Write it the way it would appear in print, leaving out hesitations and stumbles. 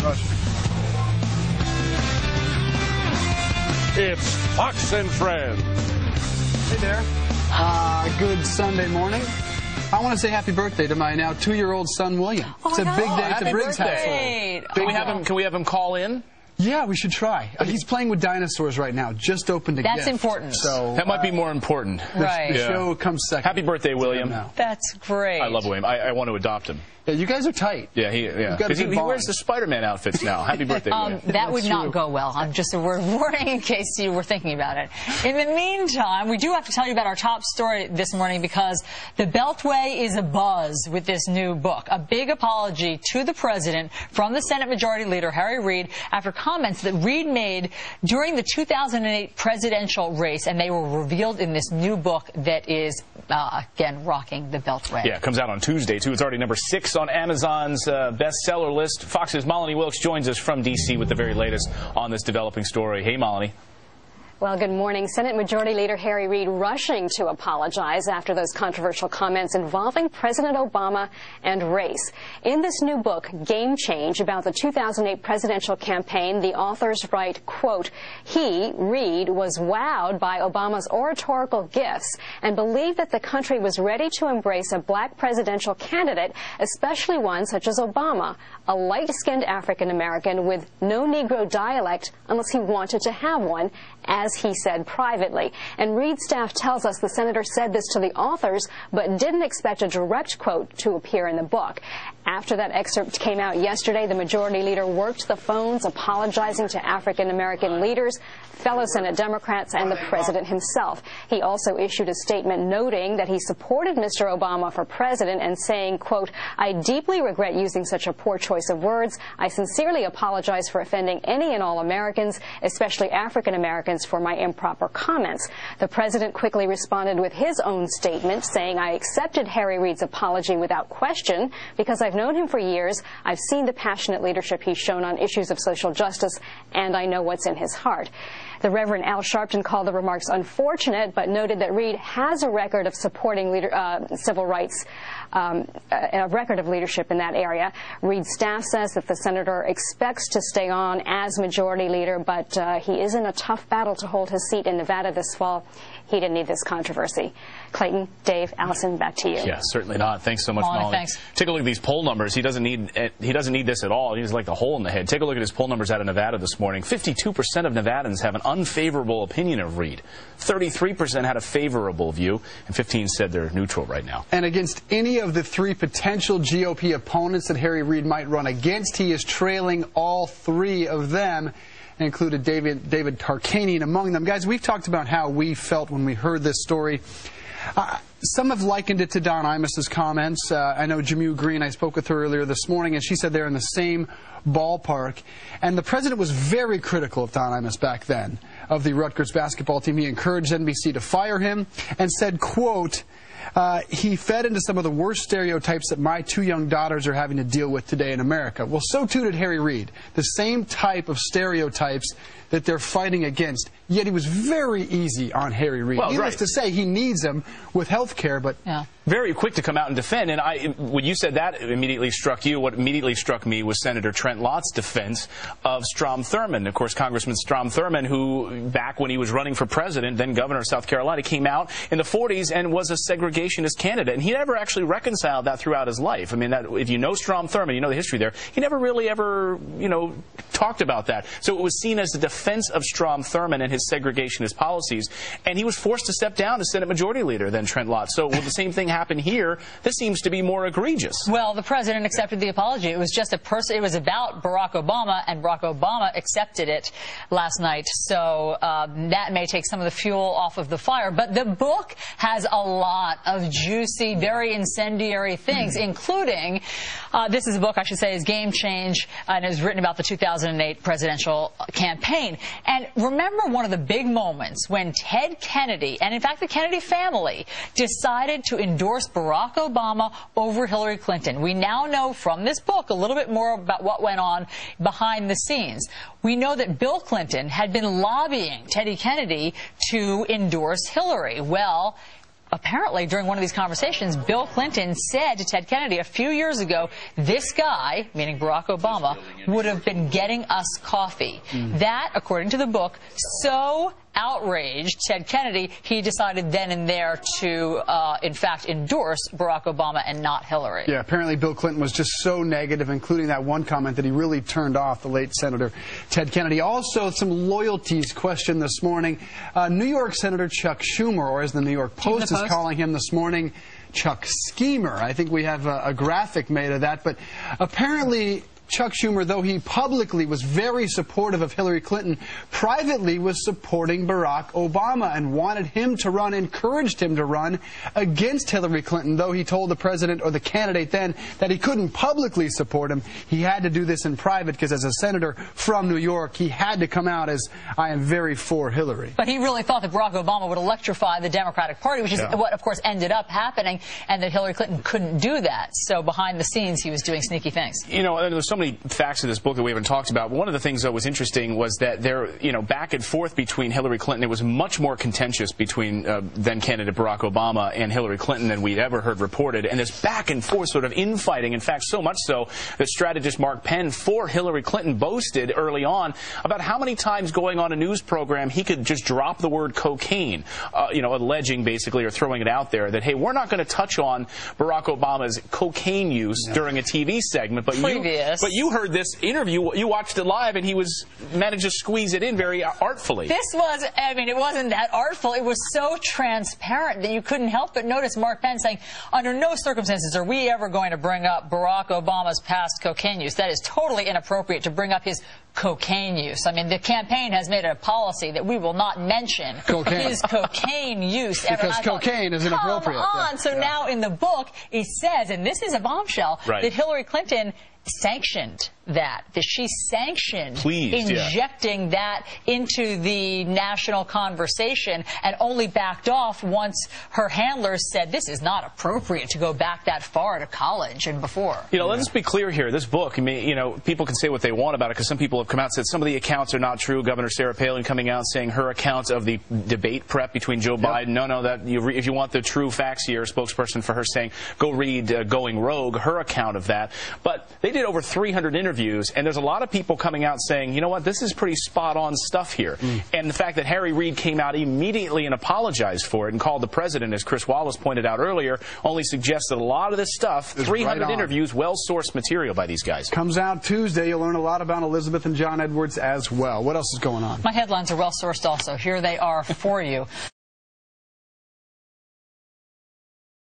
much. It's Fox and Friends. Hey there. Good Sunday morning. I want to say happy birthday to my now 2-year-old son, William. It's a big day at the Briggs household. Can we have him call in? Yeah, we should try. He's playing with dinosaurs right now. Just opened a gift. That's important. So that might be more important. Right. The show comes second. Happy birthday, William. That's great. I love William. I want to adopt him. Yeah, you guys are tight. Yeah, because he wears the Spider-Man outfits now. Happy birthday, William. That would not go well. I'm just a word warning in case you were thinking about it. In the meantime, we do have to tell you about our top story this morning because the Beltway is abuzz with this new book. A big apology to the president from the Senate Majority Leader, Harry Reid, after comments that Reid made during the 2008 presidential race, and they were revealed in this new book that is, again, rocking the Beltway. Yeah, it comes out on Tuesday, too. It's already number 6 on Amazon's bestseller list. Fox's Melanie Wilkes joins us from D.C. with the very latest on this developing story. Hey, Melanie. Well, good morning. Senate Majority Leader Harry Reid rushing to apologize after those controversial comments involving President Obama and race. In this new book, Game Change, about the 2008 presidential campaign, the authors write, quote, he, Reid, was wowed by Obama's oratorical gifts and believed that the country was ready to embrace a black presidential candidate, especially one such as Obama, a light-skinned African-American with no Negro dialect unless he wanted to have one, as he said privately. And Reid's staff tells us the senator said this to the authors, but didn't expect a direct quote to appear in the book. After that excerpt came out yesterday, the majority leader worked the phones, apologizing to African-American leaders, fellow Senate Democrats, and the president himself. He also issued a statement noting that he supported Mr. Obama for president and saying, quote, I deeply regret using such a poor choice of words. I sincerely apologize for offending any and all Americans, especially African Americans, for my improper comments. The president quickly responded with his own statement, saying, I accepted Harry Reid's apology without question because I've known him for years. I've seen the passionate leadership he's shown on issues of social justice, and I know what's in his heart. The Reverend Al Sharpton called the remarks unfortunate, but noted that Reid has a record of supporting civil rights, a record of leadership in that area. Reid's staff says that the senator expects to stay on as majority leader, but he is in a tough battle to hold his seat in Nevada this fall. He didn't need this controversy. Clayton, Dave, Allison, back to you. Yeah, certainly not. Thanks so much, Molly. Thanks. Take a look at these poll numbers. He doesn't need this at all. He's like the hole in the head. Take a look at his poll numbers out of Nevada this morning. 52% of Nevadans have an unfavorable opinion of Reid. 33% had a favorable view, and 15% said they're neutral right now. And against any of the 3 potential GOP opponents that Harry Reid might run against, he is trailing all 3 of them. Included David Tarkanian among them. Guys, we've talked about how we felt when we heard this story. Some have likened it to Don Imus's comments. I know Jamu Green, I spoke with her earlier this morning, and she said they're in the same ballpark. And the president was very critical of Don Imus back then, of the Rutgers basketball team. He encouraged NBC to fire him and said, quote, he fed into some of the worst stereotypes that my 2 young daughters are having to deal with today in America. Well, so too did Harry Reid. The same type of stereotypes that they're fighting against. Yet he was very easy on Harry Reid. Well, Needless to say, he needs him with health care, but... Yeah. Very quick to come out and defend. And when you said that, it immediately struck you. What immediately struck me was Senator Trent Lott's defense of Strom Thurmond. Of course, Congressman Strom Thurmond, who back when he was running for president, then governor of South Carolina, came out in the 40s and was a segregationist candidate. And he never actually reconciled that throughout his life. I mean, if you know Strom Thurmond, you know the history there, he never really ever, talked about that. So it was seen as a defense of Strom Thurmond and his segregationist policies. And he was forced to step down as Senate Majority Leader than Trent Lott. So will the same thing happen here? This seems to be more egregious. Well, the president accepted the apology. It was just it was about Barack Obama, and Barack Obama accepted it last night. So that may take some of the fuel off of the fire. But the book has a lot of juicy, very incendiary things, including, this is a book, I should say, is Game Change, and it was written about the 2008 presidential campaign. And remember one of the big moments when Ted Kennedy, and in fact the Kennedy family, decided to endorse Barack Obama over Hillary Clinton. We now know from this book a little bit more about what went on behind the scenes. We know that Bill Clinton had been lobbying Teddy Kennedy to endorse Hillary. Well, apparently, during one of these conversations, Bill Clinton said to Ted Kennedy a few years ago, this guy, meaning Barack Obama, would have been getting us coffee. That, according to the book, so outraged Ted Kennedy, he decided then and there to, in fact, endorse Barack Obama and not Hillary. Yeah, apparently Bill Clinton was just so negative, including that one comment that he really turned off the late Senator Ted Kennedy. Also, some loyalties questioned this morning. New York Senator Chuck Schumer, or as the New York Post is calling him this morning, Chuck Schemer. I think we have a graphic made of that, but apparently Chuck Schumer, though he publicly was very supportive of Hillary Clinton, privately was supporting Barack Obama and wanted him to run, encouraged him to run against Hillary Clinton, though he told the president or the candidate then that he couldn't publicly support him. He had to do this in private because as a senator from New York, he had to come out as, I am very for Hillary. But he really thought that Barack Obama would electrify the Democratic Party, which is what, of course, ended up happening, and that Hillary Clinton couldn't do that. So behind the scenes, he was doing sneaky things. You know, there's so many facts in this book that we haven't talked about. But one of the things that was interesting was that there, back and forth between Hillary Clinton, it was much more contentious between then candidate Barack Obama and Hillary Clinton than we'd ever heard reported. And this back and forth sort of infighting, in fact, so much so that strategist Mark Penn for Hillary Clinton boasted early on about how many times going on a news program he could just drop the word cocaine, alleging basically or throwing it out there that, hey, we're not going to touch on Barack Obama's cocaine use during a TV segment, but you heard this interview, you watched it live, and he managed to squeeze it in very artfully. This was, it wasn't that artful. It was so transparent that you couldn't help but notice Mark Penn saying, under no circumstances are we ever going to bring up Barack Obama's past cocaine use. That is totally inappropriate to bring up his cocaine use. I mean, the campaign has made a policy that we will not mention his cocaine use ever. Because cocaine is inappropriate. Come on. So now in the book, it says, and this is a bombshell, that Hillary Clinton sanctioned that she sanctioned injecting that into the national conversation and only backed off once her handlers said this is not appropriate to go back that far to college and before. Let's be clear here. This book, people can say what they want about it because some people have come out and said some of the accounts are not true. Governor Sarah Palin coming out saying her account of the debate prep between Joe Biden, if you want the true facts here, a spokesperson for her saying go read Going Rogue, her account of that. But they did over 300 interviews, and there's a lot of people coming out saying, you know what, this is pretty spot-on stuff here. And the fact that Harry Reid came out immediately and apologized for it and called the president, as Chris Wallace pointed out earlier, only suggests that a lot of this stuff, 300 interviews, well-sourced material by these guys. Comes out Tuesday. You'll learn a lot about Elizabeth and John Edwards as well. What else is going on? My headlines are well-sourced also. Here they are for you.